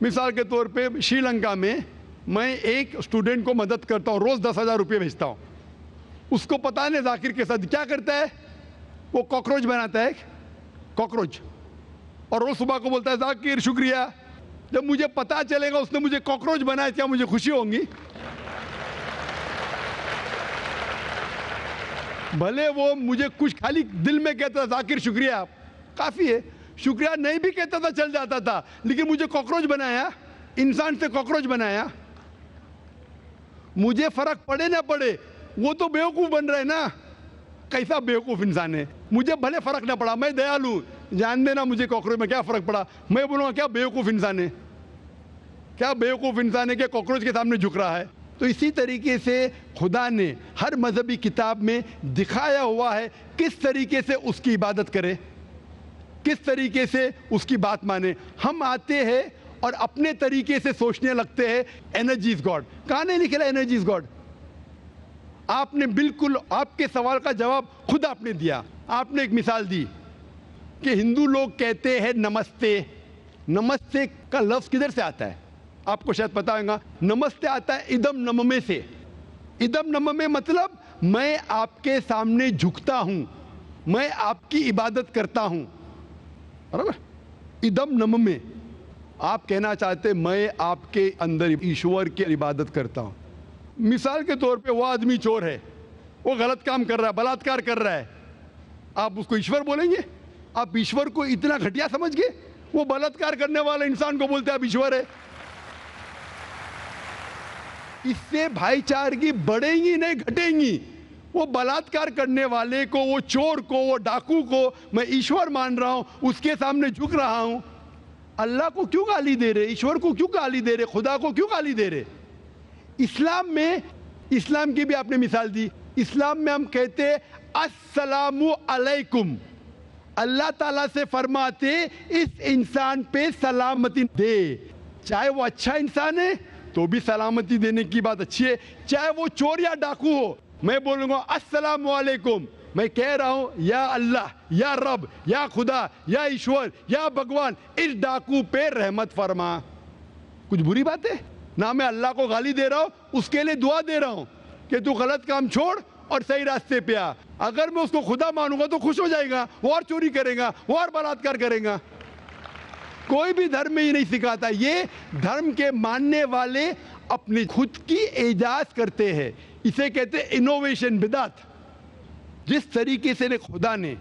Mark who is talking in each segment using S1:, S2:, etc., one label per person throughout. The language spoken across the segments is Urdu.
S1: مثال کے طور پہ شری لنکا میں میں ایک اسٹوڈنٹ کو مدد کرتا ہوں, روز 10,000 روپے بھیجتا ہوں. اس کو پتا نہیں ذاکر کے ساتھ کیا کرتا ہے, وہ کاکروچ بناتا ہے, کاکروچ, اور روز صبح کو بولتا ہے ذاکر شکریہ. جب مجھے پتا چلے گا اس نے مجھے کاکروچ بنایا, کیا مجھے خوشی ہوں گی؟ بھلے وہ مجھے کچھ خالی دل میں کہتا تھا ذاکر شکریہ کافی ہے, شکریہ نہیں بھی کہتا تھا چل جاتا تھا, لیکن مجھے کاکروچ بنایا, انسان سے کاکروچ بنایا. مجھے فرق پڑے نہ پڑے, وہ تو بیوقوف بن رہے نا, کیسا بیوقوف انسان ہے. مجھے بھلے فرق نہ پڑا, میں دیالو, جان دینا مجھے کاکروچ میں کیا فرق پڑا, میں بولوں گا کیا بیوقوف انسان ہے, کیا بیوقوف انسان ہے کہ کاکروچ کے سامنے جھک رہا ہے. تو اسی طریقے سے خدا نے ہر مذہبی کتاب میں دکھایا ہوا ہے کس طریقے سے اس کی عبادت کرے, کس طریقے سے اس کی بات مانے. ہم آتے ہیں اور اپنے طریقے سے سوچنے لگتے ہیں انرجی از گاڈ. کہاں نہیں لکھا انرجی از گاڈ؟ آپ نے بالکل آپ کے سوال کا جواب خود آپ نے دیا. آپ نے ایک مثال دی کہ ہندو لوگ کہتے ہیں نمستے. نمستے کا لفظ کدھر سے آتا ہے آپ کو شاید پتا ہوگا. نمستے آتا ہے ادم نممے سے. ادم نممے مطلب میں آپ کے سامنے جھکتا ہوں, میں آپ کی عبادت کرتا ہوں, برابر. ادم نممے, آپ کہنا چاہتے میں آپ کے اندر ایشور کی عبادت کرتا ہوں. مثال کے طور پہ وہ آدمی چور ہے, وہ غلط کام کر رہا ہے, بلاತ್ಕಾರ کر رہا ہے, آپ اس کو ایشور بولیں گے؟ آپ ایشور کو اتنا گھٹیا سمجھ گئے؟ وہ بلاತ್ಕಾರ کرنے والے انسان کو بولتے ہیں آپ ایشور ہے. اس سے بھائی چارگی بڑھیں گی نہیں گھٹیں گی. وہ بلاತ್ಕಾರ کرنے والے کو, وہ چور کو, وہ ڈاکو کو میں ایشور مان رہا ہوں, اس کے سامنے جھک رہا ہوں. اللہ کو کیوں گالی دے رہے, ایشور کو کیوں گالی دے رہے, خدا کو کیوں گالی دے رہے؟ اسلام میں, اسلام کی بھی آپ نے مثال دی, اسلام میں ہم کہتے السلام علیکم. اللہ تعالیٰ سے فرماتے اس انسان پہ سلامتی دے. چاہے وہ اچھا انسان ہے تو بھی سلامتی دینے کی بات اچھی ہے, چاہے وہ چور یا ڈاکو ہو. میں بولوں گا السلام علیکم, میں کہہ رہا ہوں یا اللہ, یا رب, یا خدا, یا ایشور, یا بھگوان اس ڈاکو پہ رحمت فرما. کچھ بری بات ہے نہ؟ میں اللہ کو گالی دے رہا ہوں, اس کے لیے دعا دے رہا ہوں کہ تو غلط کام چھوڑ اور صحیح راستے پہ آ. اگر میں اس کو خدا مانوں گا تو خوش ہو جائے گا, وہ اور چوری کرے گا, وہ اور بلاತ್ಕಾರ کرے گا. کوئی بھی دھرم میں ہی نہیں سکھاتا. یہ دھرم کے ماننے والے اپنی خود کی ایجاد کرتے ہیں, اسے کہتے ہیں انوویشن, بدعت. جس طریقے سے خدا نے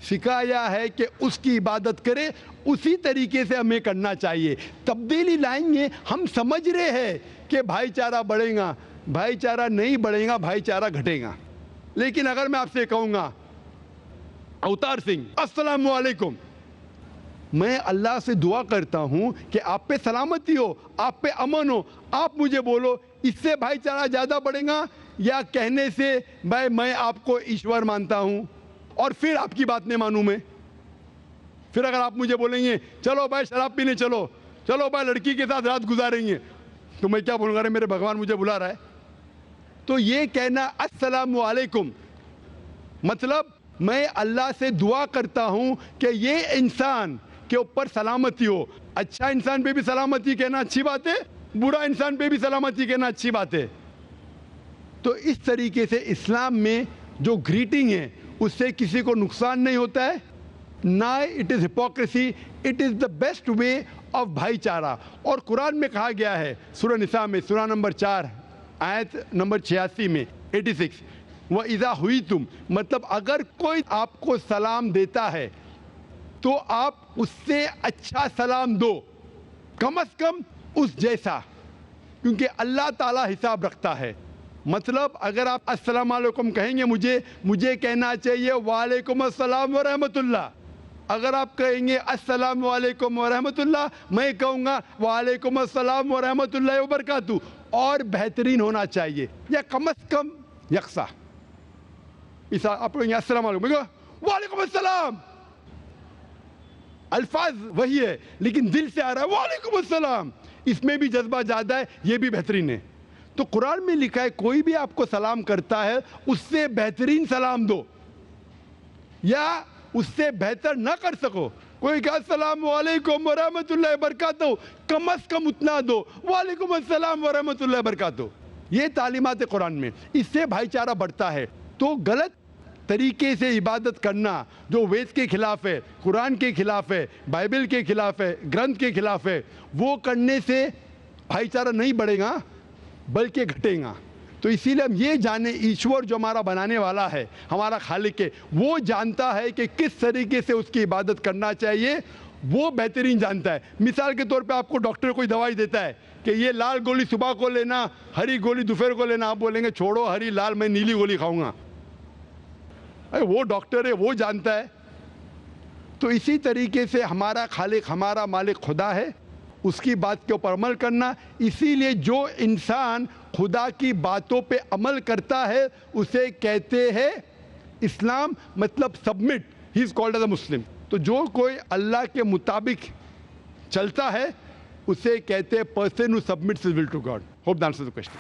S1: سکھایا ہے کہ اس کی عبادت کرے, اسی طریقے سے ہمیں کرنا چاہیے. تبدیلی لائیں گے. ہم سمجھ رہے ہیں کہ بھائی چارہ بڑھے گا, بھائی چارہ نہیں بڑھے گا, بھائی چارہ گھٹے گا. لیکن اگر میں آپ سے کہوں گا اوتار سنگھ السلام علیکم, میں اللہ سے دعا کرتا ہوں کہ آپ پہ سلامتی ہو, آپ پہ امن ہو, آپ مجھے بولو اس سے بھائی چارہ زیادہ بڑھے گا یا کہنے سے بھائی میں آپ کو ایشور مانتا ہوں اور پھر آپ کی بات نہیں مانوں میں؟ پھر اگر آپ مجھے بولیں گے چلو بھائی شراب پینے چلو, چلو بھائی لڑکی کے ساتھ رات گزاریں گے, تو میں کیا بولوں گا؟ میرے بھگوان مجھے بلا رہا ہے. تو یہ کہنا السلام علیکم مطلب میں اللہ سے دعا کرتا ہوں کہ یہ انسان کے اوپر سلامتی ہو. اچھا انسان پہ بھی سلامتی کہنا اچھی بات ہے, برا انسان پہ بھی سلامتی کہنا اچھی بات ہے. تو اس طریقے سے اسلام میں جو گریٹنگ ہے اس سے کسی کو نقصان نہیں ہوتا ہے, نہ it is hypocrisy, it is the best way of بھائی چارہ. اور قرآن میں کہا گیا ہے سورہ نساء میں, سورہ نمبر 4 آیت نمبر 86 میں 86, وَإِذَا هُوِيتُمْ مطلب اگر کوئی آپ کو سلام دیتا ہے تو آپ اس سے اچھا سلام دو, کم از کم اس جیسا, کیونکہ اللہ تعالیٰ حساب رکھتا ہے. مطلب اگر آپ السلام علیکم کہیں گے مجھے کہنا چاہیے وعلیکم السلام ورحمۃ اللہ. اگر آپ کہیں گے السلام علیکم ورحمۃ اللہ, میں کہوں گا وعلیکم السلام ورحمۃ اللہ وبرکاتہ, اور بہترین ہونا چاہیے یا کم از کم یکساں. آپ کہیں گے السلام علیکم, وعلیکم السلام, الفاظ وہی ہے لیکن دل سے آ رہا ہے وعلیکم السلام, اس میں بھی جذبہ زیادہ ہے, یہ بھی بہترین ہے. تو قرآن میں لکھا ہے کوئی بھی آپ کو سلام کرتا ہے اس سے بہترین سلام دو, یا اس سے بہتر نہ کر سکو کوئی کہا السلام علیکم ورحمۃ اللہ وبرکاتہ، کم از کم اتنا دو، وعلیکم السلام ورحمۃ اللہ وبرکاتہ. یہ تعلیمات قرآن میں، اس سے بھائی چارہ بڑھتا ہے. تو غلط طریقے سے عبادت کرنا جو وید کے خلاف ہے، قرآن کے خلاف ہے، بائبل کے خلاف ہے، گرنتھ کے خلاف ہے، وہ کرنے سے بھائی چارہ نہیں بڑھے گا بلکہ گھٹے گا. تو اسی لیے ہم یہ جانیں ایشور جو ہمارا بنانے والا ہے، ہمارا خالق ہے، وہ جانتا ہے کہ کس طریقے سے اس کی عبادت کرنا چاہیے، وہ بہترین جانتا ہے. مثال کے طور پہ آپ کو ڈاکٹر کوئی دوائی دیتا ہے کہ یہ لال گولی صبح کو لینا، ہری گولی دوپہر کو لینا، آپ بولیں گے چھوڑو ہری لال، میں نیلی گولی کھاؤں گا. وہ ڈاکٹر ہے، وہ جانتا ہے. تو اسی طریقے سے ہمارا خالق، ہمارا مالک خدا ہے، اس کی بات کے اوپر عمل کرنا. اسی لیے جو انسان خدا کی باتوں پہ عمل کرتا ہے اسے کہتے ہیں اسلام، مطلب submit, he is called as a Muslim. تو جو کوئی اللہ کے مطابق چلتا ہے اسے کہتے ہیں person who submits his will to God. Hope that answers the question.